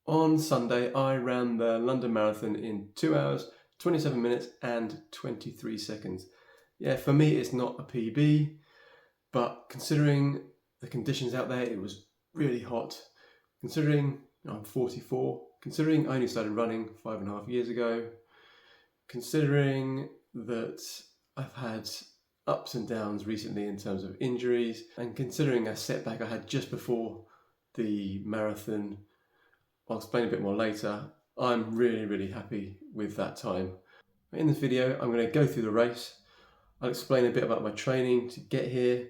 On Sunday, I ran the London Marathon in 2 hours, 27 minutes and 23 seconds. Yeah, for me, it's not a PB, but considering the conditions out there, it was really hot. Considering I'm 44, considering I only started running 5.5 years ago, considering that I've had ups and downs recently in terms of injuries, and considering a setback I had just before the marathon, I'll explain a bit more later, I'm really happy with that time. In this video, I'm going to go through the race. I'll explain a bit about my training to get here,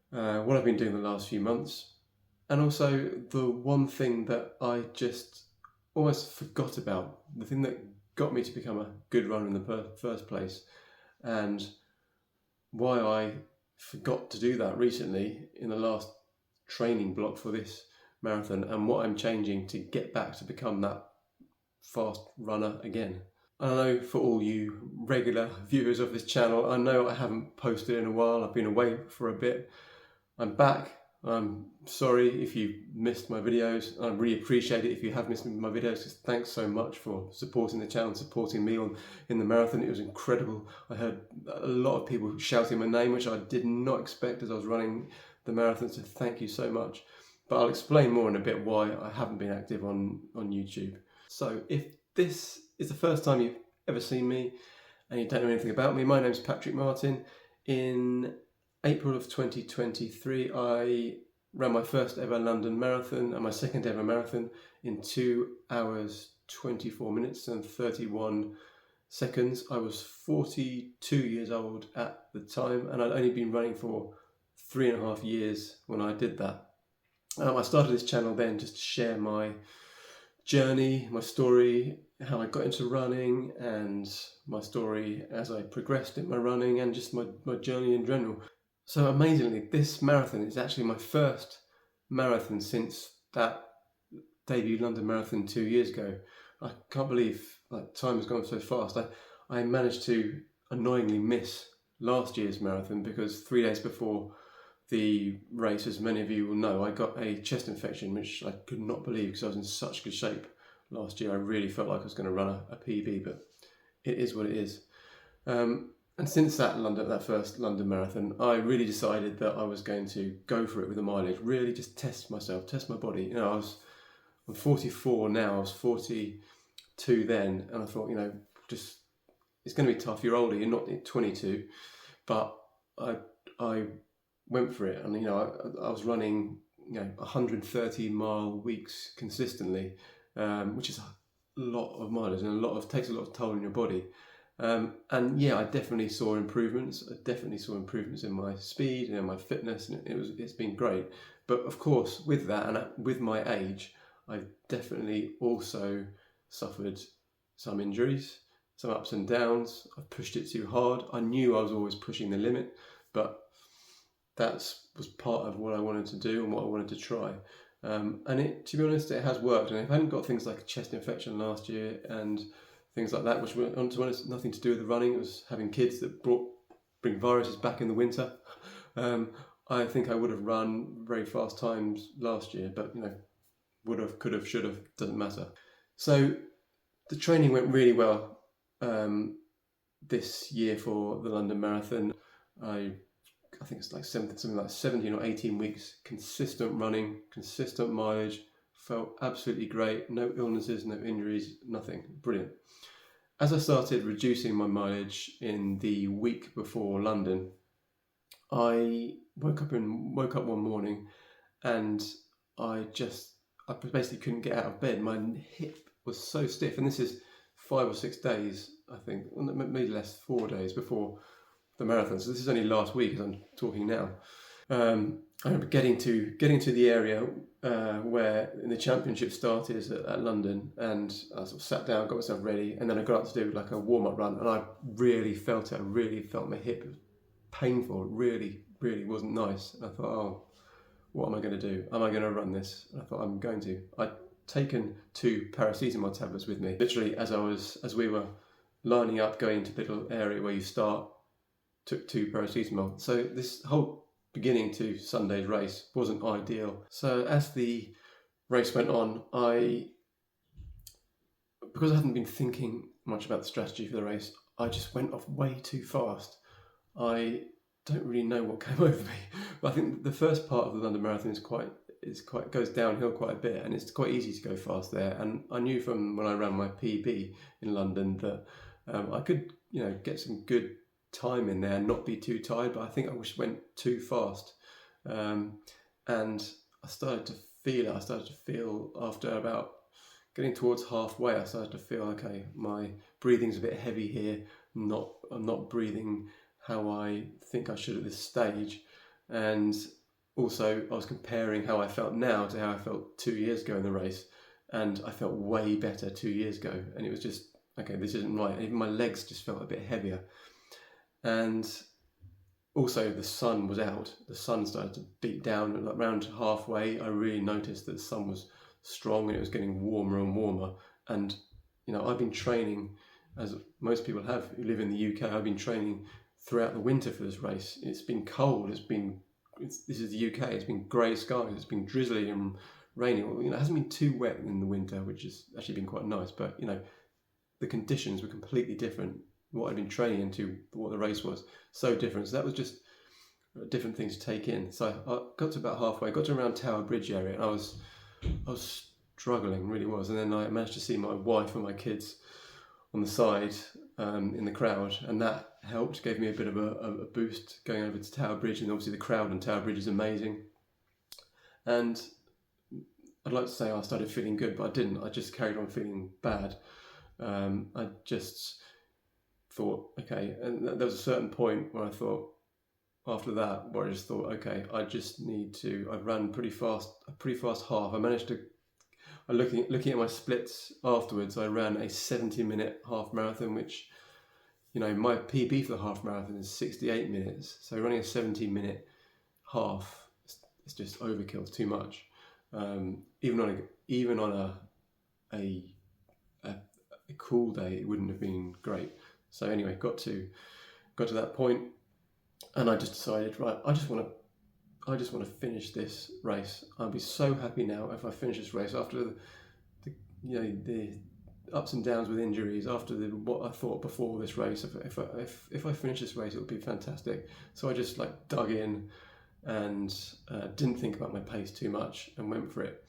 what I've been doing the last few months, and also the one thing that I just almost forgot about, the thing that got me to become a good runner in the first place, and why I forgot to do that recently in the last training block for this marathon, and what I'm changing to get back to become that fast runner again. I know for all you regular viewers of this channel, I know I haven't posted in a while. I've been away for a bit. I'm back. I'm sorry if you missed my videos. I really appreciate it if you have missed my videos. Thanks so much for supporting the channel, supporting me in the marathon. It was incredible. I heard a lot of people shouting my name, which I did not expect as I was running the marathon, so thank you so much. But I'll explain more in a bit why I haven't been active on YouTube. So if this is the first time you've ever seen me and you don't know anything about me, my name's Patrick Martin. In April of 2023, I ran my first ever London Marathon and my second ever marathon in 2 hours, 24 minutes and 31 seconds. I was 42 years old at the time, and I'd only been running for 3.5 years when I did that. I started this channel then just to share my journey, my story, how I got into running, and my story as I progressed in my running, and just my journey in general. So amazingly, this marathon is actually my first marathon since that debut London Marathon 2 years ago. I can't believe time has gone so fast. I managed to annoyingly miss last year's marathon because 3 days before the race, as many of you will know, I got a chest infection, which I could not believe because I was in such good shape last year. I really felt like I was going to run a PB, but it is what it is. And since that first London Marathon, I really decided that I was going to go for it with the mileage, really just test myself, test my body. You know, I'm 44 now, I was 42 then, and I thought, you know, just it's going to be tough. You're older, you're not 22, but I went for it, and you know, I was running 130-mile weeks consistently, which is a lot of mileage and takes a lot of toll on your body. And yeah, I definitely saw improvements. I definitely saw improvements in my speed and in my fitness, and it's been great. But of course, with that and with my age, I've definitely also suffered some injuries, some ups and downs. I pushed it too hard. I knew I was always pushing the limit, but that was part of what I wanted to do and what I wanted to try. And to be honest, it has worked. And if I hadn't got things like a chest infection last year and things like that, which were, to be honest, nothing to do with the running, it was having kids that bring viruses back in the winter. I think I would have run very fast times last year, but you know, would have, could have, should have, doesn't matter. So the training went really well this year for the London Marathon. I think it's like something like 17 or 18 weeks, consistent running, consistent mileage, felt absolutely great, no illnesses, no injuries, nothing, brilliant. As I started reducing my mileage in the week before London, I woke up one morning and I basically couldn't get out of bed. My hip was so stiff, and this is 5 or 6 days, I think, maybe less, 4 days before the marathon. So this is only last week as I'm talking now. I remember getting to the area where the championship started at London, and I sort of sat down, got myself ready, and then I got up to do like a warm-up run, and I really felt it. I really felt my hip. It was painful. It really wasn't nice. And I thought, oh, what am I going to do? Am I going to run this? And I thought, I'm going to. I'd taken 2 paracetamol tablets with me. Literally, as we were lining up going to the little area where you start, took 2 paracetamol. So this whole beginning to Sunday's race wasn't ideal. So as the race went on, I because I hadn't been thinking much about the strategy for the race, I just went off way too fast. I don't really know what came over me, but I think the first part of the London Marathon goes downhill quite a bit, and it's quite easy to go fast there. And I knew from when I ran my PB in London that I could, get some good time in there and not be too tired. But I think I just went too fast, and I started to feel it. I started to feel after about getting towards halfway, I started to feel, okay, my breathing's a bit heavy here. I'm not breathing how I think I should at this stage. And also I was comparing how I felt now to how I felt 2 years ago in the race, and I felt way better 2 years ago, and it was just, okay, this isn't right. Even my legs just felt a bit heavier. And also the sun was out. The sun started to beat down, and around halfway I really noticed that the sun was strong and it was getting warmer and warmer. And I've been training, as most people have who live in the UK, I've been training throughout the winter for this race. It's been cold, this is the UK, it's been grey skies, it's been drizzly and rainy. It hasn't been too wet in the winter, which has actually been quite nice, but the conditions were completely different. What I'd been training into, what the race was, so different. So that was just a different thing to take in. So I got to about halfway, got to around Tower Bridge area, and I was struggling, really was. And then I managed to see my wife and my kids on the side in the crowd, and that helped, gave me a bit of a boost going over to Tower Bridge. And obviously the crowd on Tower Bridge is amazing. And I'd like to say I started feeling good, but I didn't. I just carried on feeling bad. I just thought, okay, and there was a certain point where I thought, after that, where I just thought, okay, I ran a pretty fast half. I managed to, looking at my splits afterwards, I ran a 70-minute half marathon, which, my PB for the half marathon is 68 minutes. So running a 70-minute half, it's just overkill, it's too much. Even on a cool day, it wouldn't have been great. So anyway, got to that point, and I just decided, right, I just want to finish this race. I'll be so happy now if I finish this race after the ups and downs with injuries, after what I thought before this race. If I finish this race, it would be fantastic. So I just dug in and didn't think about my pace too much and went for it.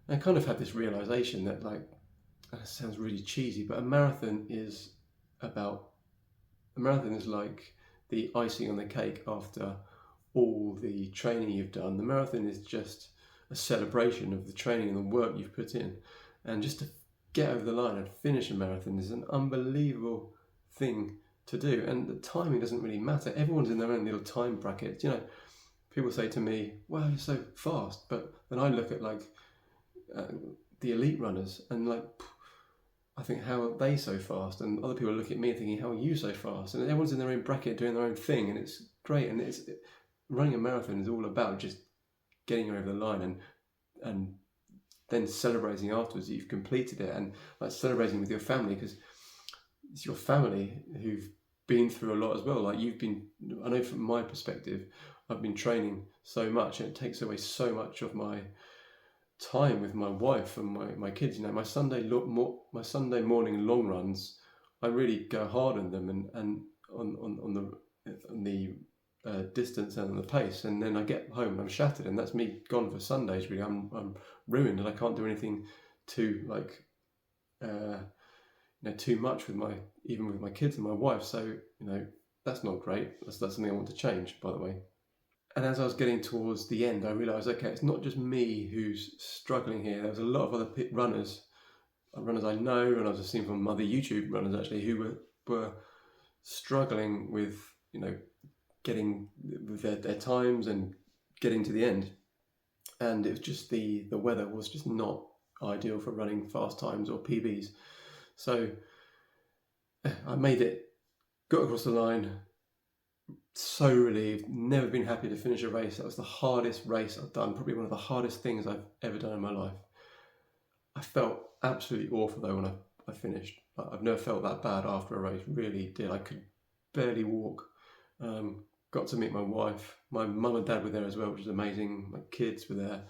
And I kind of had this realization that, it sounds really cheesy, but a marathon is like the icing on the cake after all the training you've done. The marathon is just a celebration of the training and the work you've put in. And just to get over the line and finish a marathon is an unbelievable thing to do. And the timing doesn't really matter. Everyone's in their own little time bracket. People say to me, wow, you're so fast. But then I look at the elite runners and I think, how are they so fast? And other people look at me thinking, how are you so fast? And everyone's in their own bracket doing their own thing, and it's great. And running a marathon is all about just getting over the line and then celebrating afterwards that you've completed it, and celebrating with your family, because it's your family who've been through a lot as well. I know from my perspective, I've been training so much, and it takes away so much of my time with my wife and my kids. My Sunday morning long runs, I really go hard on them and on the distance and on the pace, and then I get home and I'm shattered, and that's me gone for Sundays. Really, I'm ruined, and I can't do anything too too much with my kids and my wife. So that's not great. That's something I want to change, by the way. And as I was getting towards the end, I realised, okay, it's not just me who's struggling here. There was a lot of other runners I know, and I've seen from other YouTube runners actually, who were struggling with, getting with their times and getting to the end. And it was just the weather was just not ideal for running fast times or PBs. So I made it, got across the line, so relieved, never been happy to finish a race. That was the hardest race I've done, probably one of the hardest things I've ever done in my life. I felt absolutely awful though when I finished. I've never felt that bad after a race, really did. I could barely walk. Got to meet my wife. My mum and dad were there as well, which was amazing. My kids were there.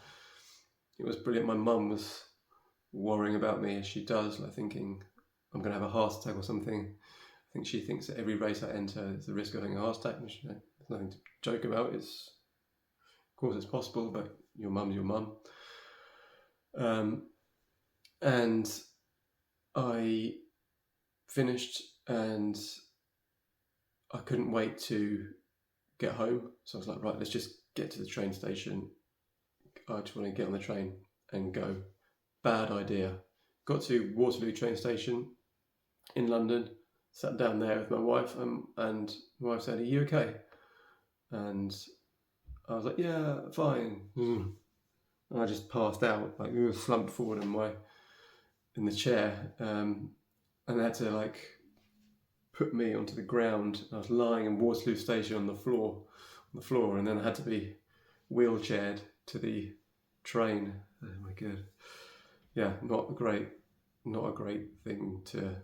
It was brilliant. My mum was worrying about me as she does, like thinking I'm going to have a heart attack or something. I think she thinks that every race I enter is the risk of having a heart attack, and there's nothing to joke about. Of course it's possible, but your mum's your mum. And I finished, and I couldn't wait to get home. So I was like, right, let's just get to the train station. I just want to get on the train and go. Bad idea. Got to Waterloo train station in London, sat down there with my wife, and my wife said, "Are you okay?" And I was like, "Yeah, fine." And I just passed out, like slumped forward in the chair, and they had to like put me onto the ground. I was lying in Waterloo station on the floor, and then I had to be wheelchaired to the train. Oh my god, yeah, not a great thing to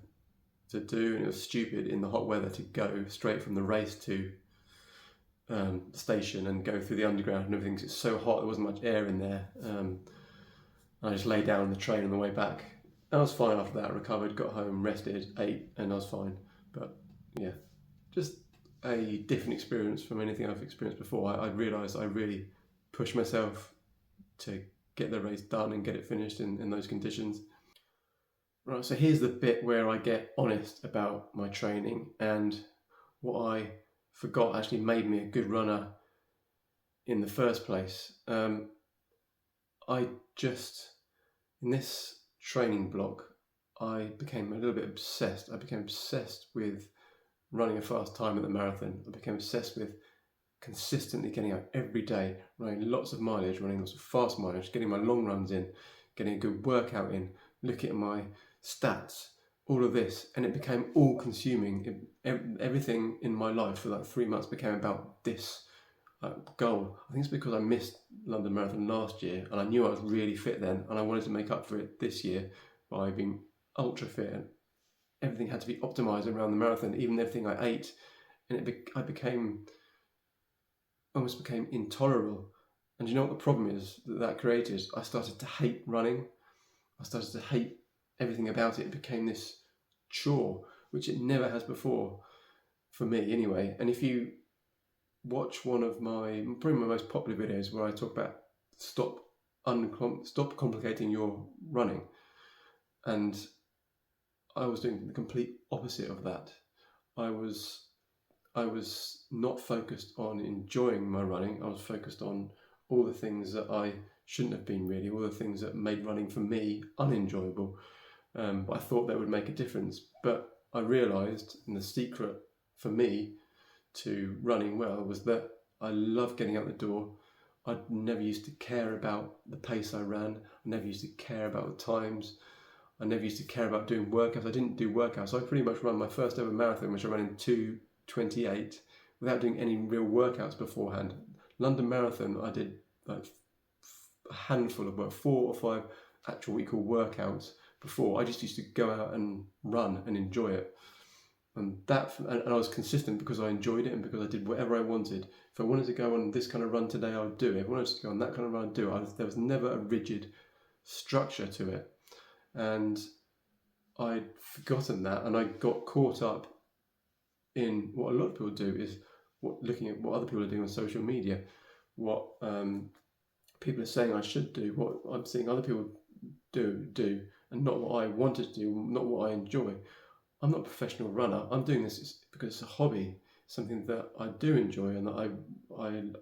do, and it was stupid in the hot weather to go straight from the race to the station and go through the underground and everything. 'Cause it's so hot, there wasn't much air in there. I just lay down on the train on the way back. I was fine after that. I recovered, got home, rested, ate, and I was fine. But yeah, just a different experience from anything I've experienced before. I realised I really pushed myself to get the race done and get it finished in those conditions. Right, so here's the bit where I get honest about my training and what I forgot actually made me a good runner in the first place. I just, in this training block, I became a little bit obsessed. I became obsessed with running a fast time at the marathon. I became obsessed with consistently getting out every day, running lots of mileage, running lots of fast mileage, getting my long runs in, getting a good workout in, looking at my stats, all of this, and it became all consuming. Everything in my life for like 3 months became about this goal. I think it's because I missed London Marathon last year, and I knew I was really fit then, and I wanted to make up for it this year by being ultra fit, and everything had to be optimized around the marathon, even everything I ate, and I almost became intolerable. And you know what the problem is that created? I started to hate running. I started to hate everything about it. It became this chore, which it never has before, for me anyway. And if you watch one of probably my most popular videos where I talk about stop complicating your running, and I was doing the complete opposite of that. I was not focused on enjoying my running. I was focused on all the things that I shouldn't have been, really, all the things that made running for me unenjoyable. But I thought that would make a difference. But I realised, and the secret for me to running well was that I love getting out the door. I never used to care about the pace I ran. I never used to care about the times. I never used to care about doing workouts. I didn't do workouts. I pretty much ran my first ever marathon, which I ran in 2:28, without doing any real workouts beforehand. London Marathon, I did like a handful of 4 or 5 actual what you call workouts before. I just used to go out and run and enjoy it. And I was consistent because I enjoyed it and because I did whatever I wanted. If I wanted to go on this kind of run today, I would do it. If I wanted to go on that kind of run, I'd do it. There was never a rigid structure to it. And I'd forgotten that, and I got caught up in what a lot of people do, is looking at what other people are doing on social media, what people are saying I should do, what I'm seeing other people do, and not what I wanted to do, not what I enjoy. I'm not a professional runner. I'm doing this because it's a hobby, something that I do enjoy and that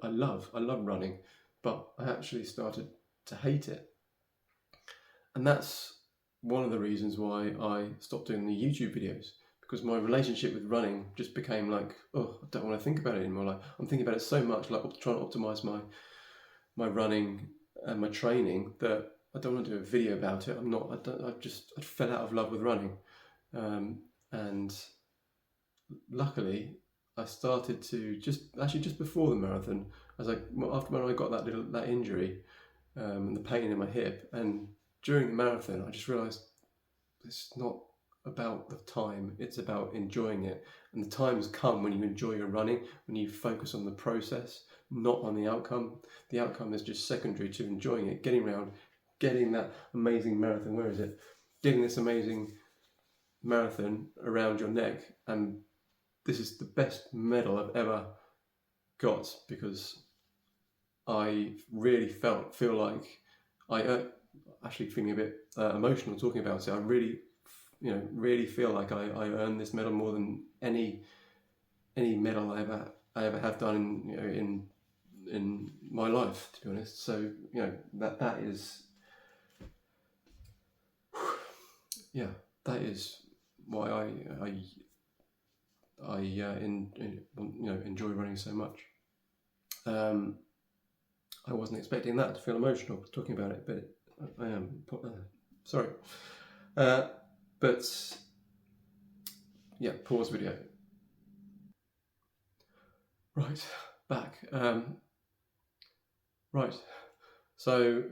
I love. I love running, but I actually started to hate it. And that's one of the reasons why I stopped doing the YouTube videos, because my relationship with running just became like, oh, I don't want to think about it anymore. Like, I'm thinking about it so much, like trying to optimize my running and my training, that I don't want to do a video about it. I fell out of love with running. And luckily I started to just before the marathon, after when I got that injury, and the pain in my hip, and during the marathon, I just realised it's not about the time, it's about enjoying it. And the times come when you enjoy your running, when you focus on the process, not on the outcome. The outcome is just secondary to enjoying it, getting around, getting that amazing marathon. Where is it? Getting this amazing marathon around your neck, and this is the best medal I've ever got, because I really feel like I actually feeling a bit emotional talking about it. I really, really feel like I earned this medal more than any medal I ever have done in my life, to be honest. So that is, yeah, that is why I enjoy running so much. I wasn't expecting that to feel emotional talking about it, but I am. Sorry, but yeah, pause video. Right, back. Right, so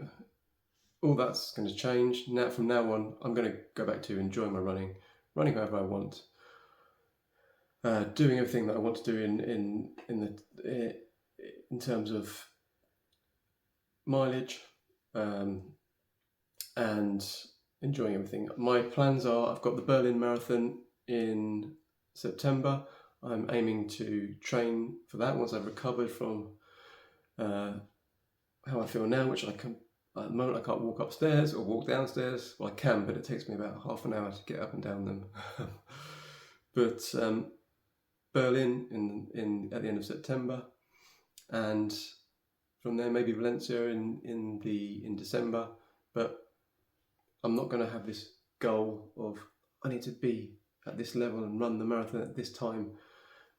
all that's going to change now. From now on, I'm going to go back to enjoying my running however I want, doing everything that I want to do in terms of mileage, and enjoying everything. My plans are, I've got the Berlin Marathon in September. I'm aiming to train for that once I've recovered from how I feel now, which I can. At the moment, I can't walk upstairs or walk downstairs. Well, I can, but it takes me about half an hour to get up and down them. But Berlin at the end of September, and from there maybe Valencia in December. But I'm not going to have this goal of I need to be at this level and run the marathon at this time.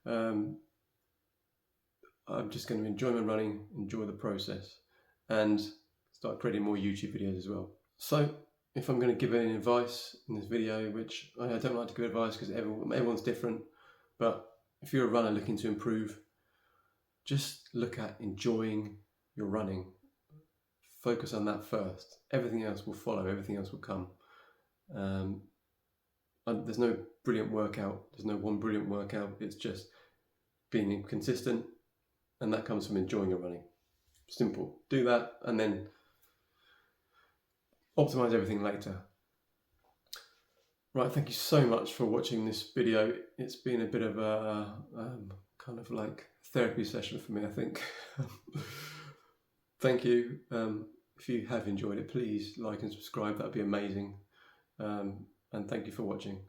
I'm just going to enjoy my running, enjoy the process, and start creating more YouTube videos as well. So if I'm going to give any advice in this video, which I don't like to give advice because everyone's different, but if you're a runner looking to improve, just look at enjoying your running. Focus on that first. Everything else will follow, everything else will come. There's no brilliant workout, there's no one brilliant workout, it's just being consistent, and that comes from enjoying your running. Simple. Do that and then optimize everything later. Right, thank you so much for watching this video. It's been a bit of a kind of like therapy session for me, I think. Thank you. If you have enjoyed it, please like and subscribe. That'd be amazing. And thank you for watching.